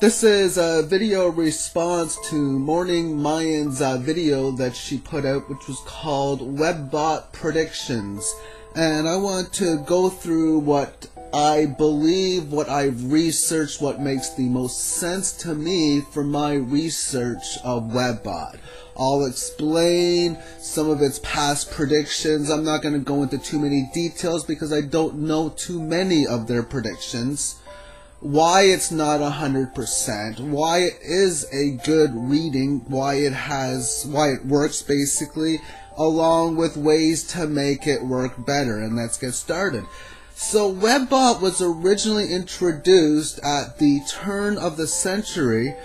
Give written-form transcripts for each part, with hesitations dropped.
This is a video response to Morning Mayan's video that she put out, which was called Webbot Predictions. And I want to go through what I believe, what I've researched, what makes the most sense to me from my research of Webbot. I'll explain some of its past predictions. I'm not going to go into too many details because I don't know too many of their predictions. Why it's not 100%, why it is a good reading, why it works basically, along with ways to make it work better. And let's get started. So Webbot was originally introduced at the turn of the century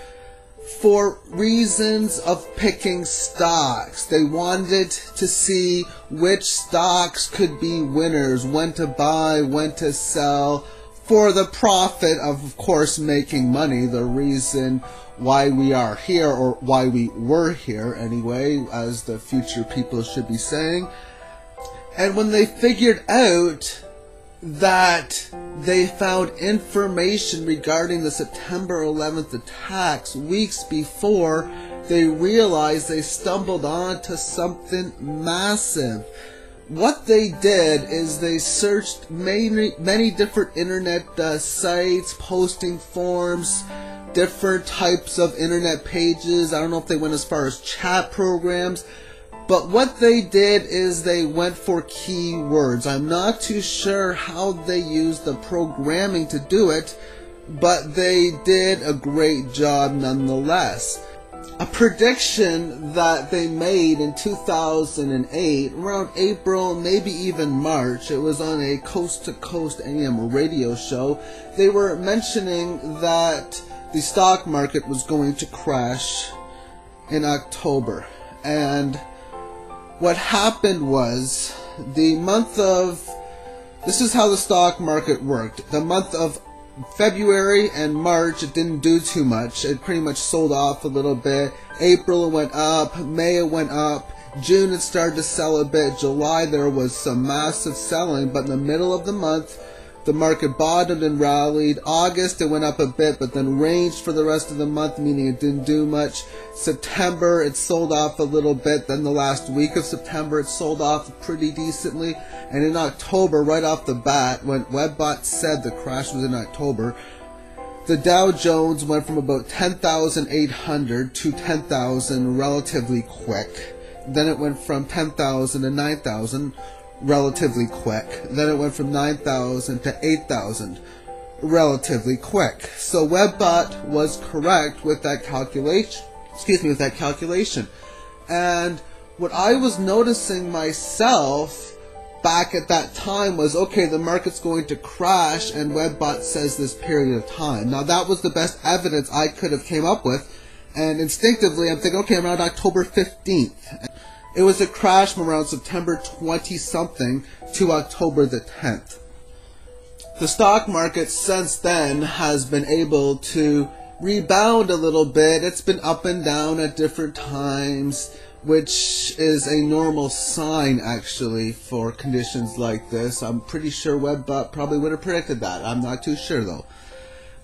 for reasons of picking stocks. They wanted to see which stocks could be winners, when to buy, when to sell, for the profit of course, making money, the reason why we are here, or why we were here anyway, as the future people should be saying. And when they figured out that they found information regarding the September 11th attacks weeks before, they realized they stumbled onto something massive. What they did is they searched many different internet sites, posting forums, different types of internet pages. I don't know if they went as far as chat programs, but what they did is they went for keywords. I'm not too sure how they used the programming to do it, but they did a great job nonetheless. A prediction that they made in 2008, around April, maybe even March, it was on a coast-to-coast AM radio show. They were mentioning that the stock market was going to crash in October. And what happened was, this is how the stock market worked. The month of February and March, it didn't do too much. It pretty much sold off a little bit. April, it went up. May, it went up. June, it started to sell a bit. July, there was some massive selling, but in the middle of the month, the market bottomed and rallied. August, it went up a bit, but then ranged for the rest of the month, meaning it didn't do much. September, it sold off a little bit. Then the last week of September, it sold off pretty decently. And in October, right off the bat, when Webbot said the crash was in October, the Dow Jones went from about 10,800 to 10,000 relatively quick. Then it went from 10,000 to 9,000 relatively quick. Then it went from 9,000 to 8,000 relatively quick. So Webbot was correct with that calculation. And what I was noticing myself back at that time was, okay, the market's going to crash, and Webbot says this period of time. Now that was the best evidence I could have came up with, and instinctively I'm thinking, okay, around October 15th. It was a crash from around September 20-something to October the 10th. The stock market since then has been able to rebound a little bit. It's been up and down at different times, which is a normal sign actually for conditions like this. I'm pretty sure Webbot probably would have predicted that. I'm not too sure though.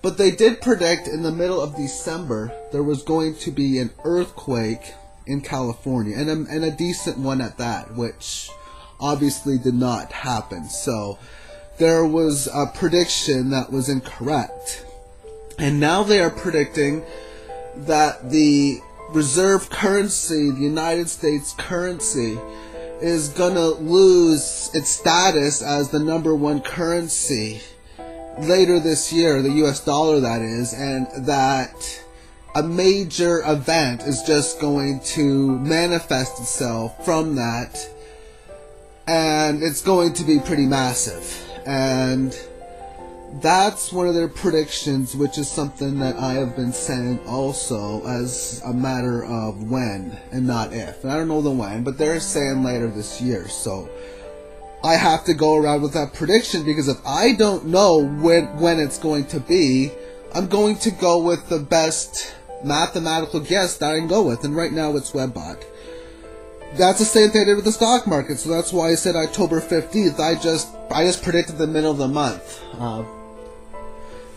But they did predict in the middle of December there was going to be an earthquake in California, and a decent one at that, which obviously did not happen. So there was a prediction that was incorrect. And now they are predicting that the reserve currency, the United States currency, is gonna lose its status as the #1 currency later this year, the US dollar that is, and that a major event is just going to manifest itself from that, and it's going to be pretty massive. And that's one of their predictions, which is something that I have been saying also as a matter of when and not if. And I don't know the when, but they're saying later this year. So I have to go around with that prediction, because if I don't know when it's going to be, I'm going to go with the best mathematical guess that I can go with. And right now it's Webbot. That's the same thing I did with the stock market, so that's why I said October 15th. I just predicted the middle of the month.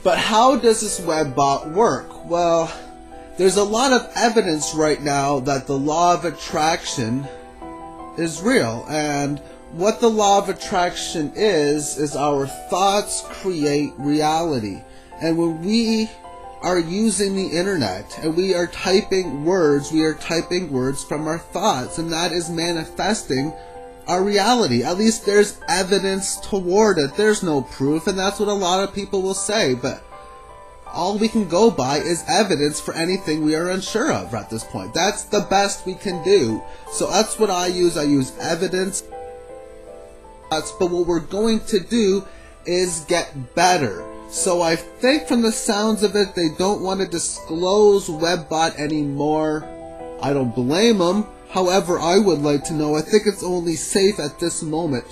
But how does this Webbot work? Well, there's a lot of evidence right now that the law of attraction is real. And what the law of attraction is our thoughts create reality. And when we are using the internet and we are typing words from our thoughts, and that is manifesting our reality. At least there's evidence toward it. There's no proof, and that's what a lot of people will say, but all we can go by is evidence for anything we are unsure of at this point. That's the best we can do. So that's what I use. I use evidence. But what we're going to do is get better. So I think from the sounds of it, they don't want to disclose Webbot anymore. I don't blame them. However, I would like to know. I think it's only safe at this moment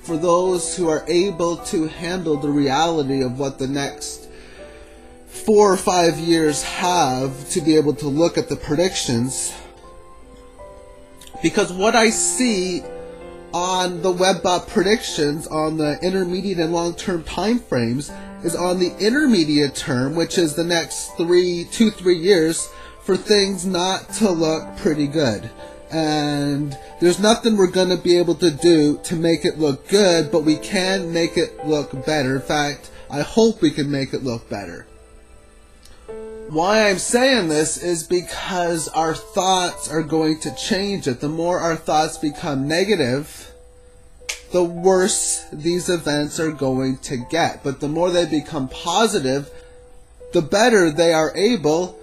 for those who are able to handle the reality of what the next 4 or 5 years have to be able to look at the predictions. Because what I see on the Webbot predictions on the intermediate and long-term time frames is on the intermediate term, which is the next 2-3 years, for things not to look pretty good. And there's nothing we're going to be able to do to make it look good, but we can make it look better. In fact, I hope we can make it look better. Why I'm saying this is because our thoughts are going to change it. The more our thoughts become negative, the worse these events are going to get. But the more they become positive, the better they are able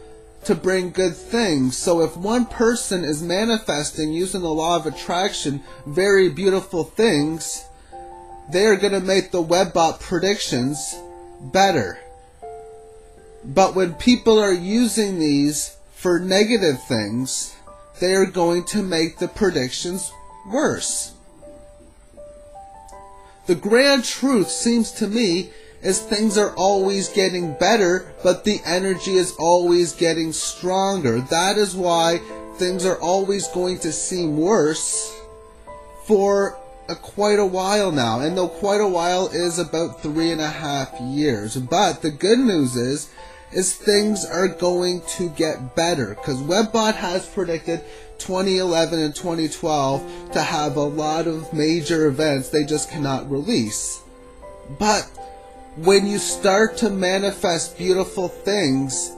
to bring good things. So if one person is manifesting using the law of attraction very beautiful things, they are going to make the Webbot predictions better. But when people are using these for negative things, they are going to make the predictions worse. The grand truth seems to me is things are always getting better, but the energy is always getting stronger. That is why things are always going to seem worse for quite a while now. And though quite a while is about 3.5 years. But the good news is things are going to get better, because Webbot has predicted 2011 and 2012 to have a lot of major events they just cannot release. But when you start to manifest beautiful things,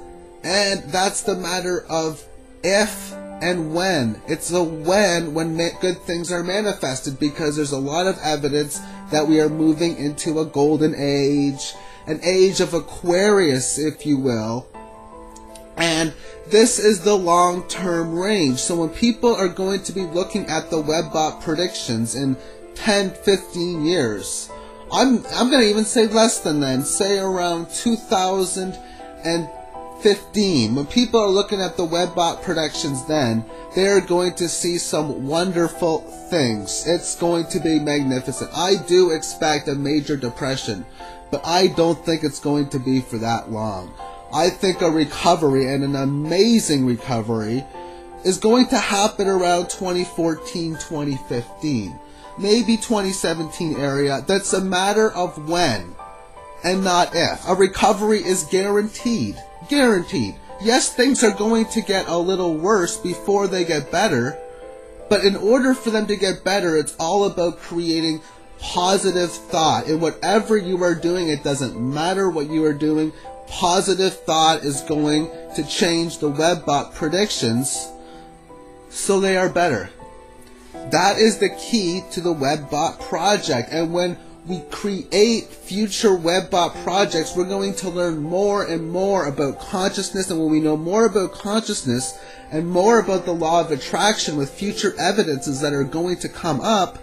and that's the matter of if and when. It's a when good things are manifested, because there's a lot of evidence that we are moving into a golden age, an age of Aquarius, if you will. And this is the long-term range. So when people are going to be looking at the Webbot predictions in 10, 15 years, I'm going to even say less than then, say around 2015. When people are looking at the Webbot predictions then, they are going to see some wonderful things. It's going to be magnificent. I do expect a major depression, but I don't think it's going to be for that long. I think a recovery, and an amazing recovery, is going to happen around 2014, 2015. Maybe 2017 area. That's a matter of when and not if. A recovery is guaranteed. Guaranteed. Yes, things are going to get a little worse before they get better, but in order for them to get better, it's all about creating positive thought. And whatever you are doing, it doesn't matter what you are doing, positive thought is going to change the Webbot predictions so they are better. That is the key to the Webbot project. And when we create future Webbot projects, we're going to learn more and more about consciousness. And when we know more about consciousness and more about the law of attraction with future evidences that are going to come up,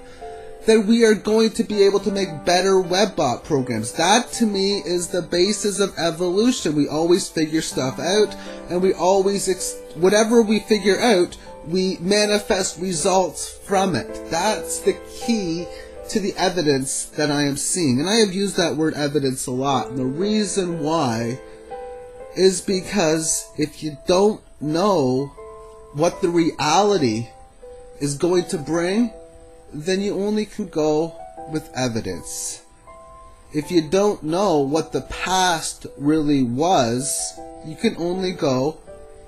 then we are going to be able to make better Webbot programs. That, to me, is the basis of evolution. We always figure stuff out, and we always, whatever we figure out, we manifest results from it. That's the key to the evidence that I am seeing. And I have used that word evidence a lot. And the reason why is because if you don't know what the reality is going to bring, then you only can go with evidence. if you don't know what the past really was, you can only go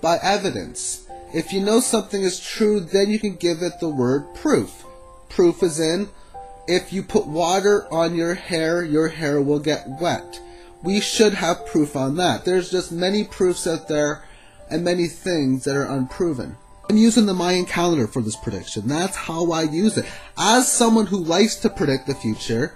by evidence. If you know something is true, then you can give it the word proof. Proof is in, if you put water on your hair will get wet. We should have proof on that. There's just many proofs out there and many things that are unproven. I'm using the Mayan calendar for this prediction. That's how I use it. As someone who likes to predict the future,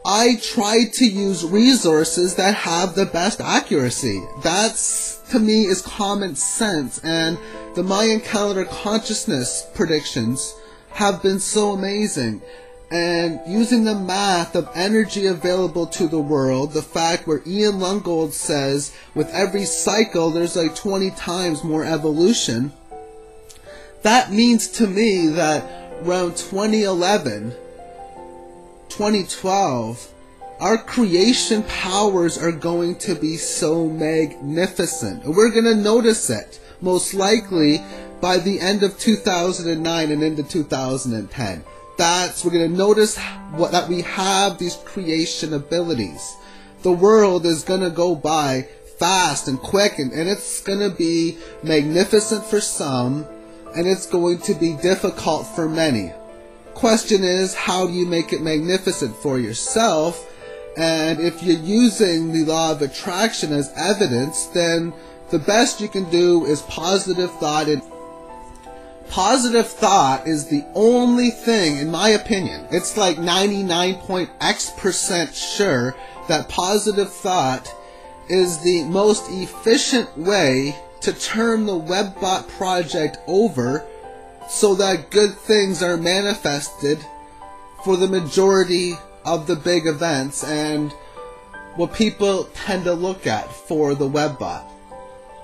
I try to use resources that have the best accuracy. That's, to me, is common sense. And the Mayan calendar consciousness predictions have been so amazing. And using the math of energy available to the world, the fact where Ian Lungold says with every cycle there's like 20 times more evolution, that means to me that around 2011, 2012, our creation powers are going to be so magnificent. And we're going to notice it, most likely, by the end of 2009 and into 2010. We're going to notice that we have these creation abilities. The world is going to go by fast and quick, and it's going to be magnificent for some, and it's going to be difficult for many. Question is, how do you make it magnificent for yourself? And if you're using the law of attraction as evidence, then the best you can do is positive thought. And positive thought is the only thing, in my opinion, it's like 99.x% sure that positive thought is the most efficient way to turn the Webbot project over so that good things are manifested for the majority of the big events and what people tend to look at for the Webbot.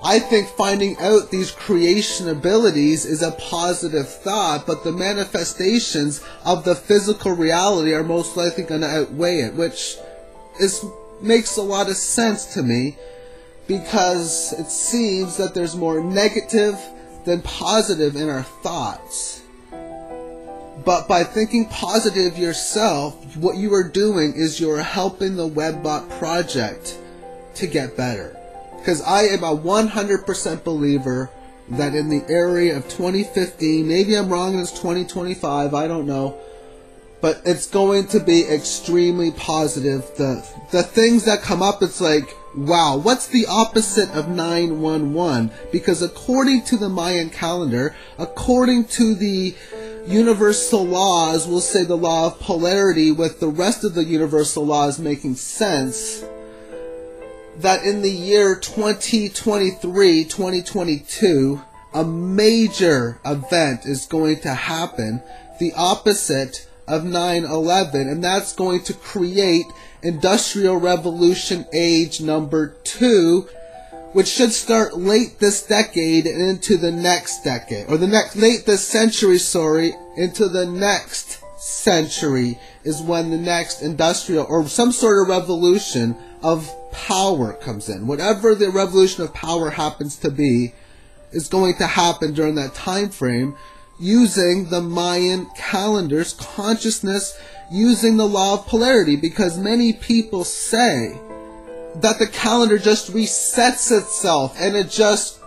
I think finding out these creation abilities is a positive thought, but the manifestations of the physical reality are most likely going to outweigh it, which makes a lot of sense to me, because it seems that there's more negative than positive in our thoughts. But by thinking positive yourself, what you are doing is you're helping the Webbot project to get better. Because I am a 100% believer that in the area of 2015, maybe I'm wrong and it's 2025, I don't know, but it's going to be extremely positive. The things that come up, it's like, wow, what's the opposite of 911? Because according to the Mayan calendar, according to the universal laws, we'll say the law of polarity with the rest of the universal laws making sense, that in the year 2023, 2022, a major event is going to happen, the opposite of 9/11, and that's going to create Industrial Revolution age number 2, which should start late this decade and into the next decade, or late this century, into the next century is when the next industrial or some sort of revolution of power comes in. Whatever the revolution of power happens to be is going to happen during that time frame, using the Mayan calendar's consciousness, using the law of polarity, because many people say that the calendar just resets itself, and it just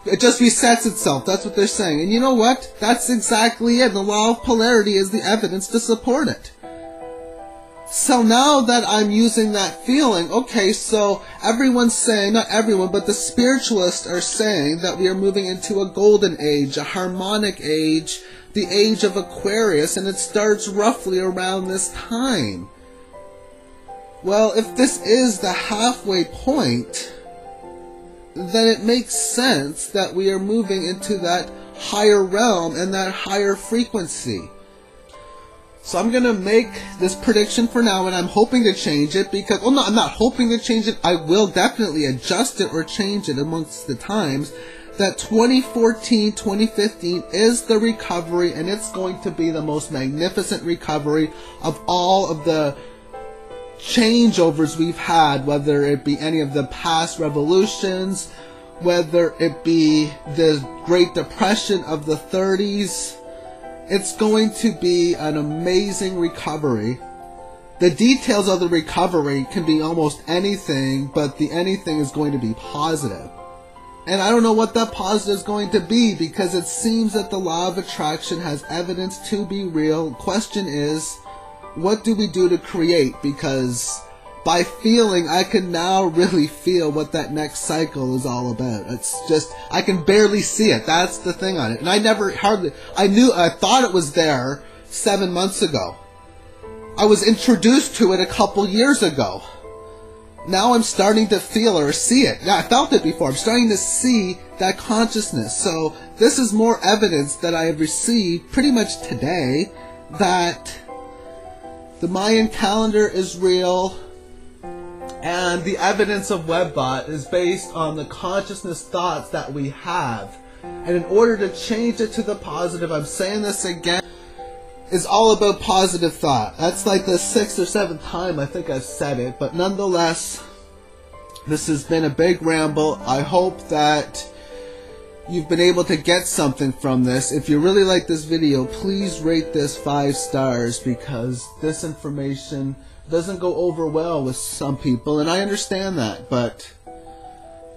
resets itself. That's what they're saying. And you know what? That's exactly it. The law of polarity is the evidence to support it. So now that I'm using that feeling, okay, so everyone's saying, not everyone, but the spiritualists are saying that we are moving into a golden age, a harmonic age, the age of Aquarius, and it starts roughly around this time. Well, if this is the halfway point, then it makes sense that we are moving into that higher realm and that higher frequency. So I'm going to make this prediction for now, and I'm hoping to change it because, well, no, I'm not hoping to change it. I will definitely adjust it or change it amongst the times, that 2014, 2015 is the recovery, and it's going to be the most magnificent recovery of all of the changeovers we've had, whether it be any of the past revolutions, whether it be the Great Depression of the 30s. It's going to be an amazing recovery, the details of the recovery can be almost anything, but the anything is going to be positive. And I don't know what that positive is going to be, because it seems that the law of attraction has evidence to be real. Question is, what do we do to create? Because by feeling, I can now really feel what that next cycle is all about. It's just, I can barely see it. That's the thing on it. And I thought it was there 7 months ago. I was introduced to it a couple years ago. Now I'm starting to feel or see it. Yeah, I felt it before. I'm starting to see that consciousness. So this is more evidence that I have received pretty much today that the Mayan calendar is real, and the evidence of Webbot is based on the consciousness thoughts that we have. And in order to change it to the positive, I'm saying this again, is all about positive thought. That's like the 6th or 7th time I think I've said it, but nonetheless, this has been a big ramble. I hope that you've been able to get something from this. If you really like this video, please rate this 5 stars, because this information doesn't go over well with some people, and I understand that. But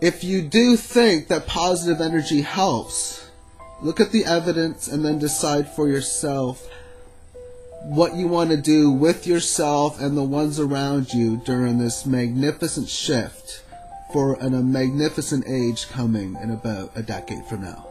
if you do think that positive energy helps, look at the evidence and then decide for yourself what you want to do with yourself and the ones around you during this magnificent shift for a magnificent age coming in about a decade from now.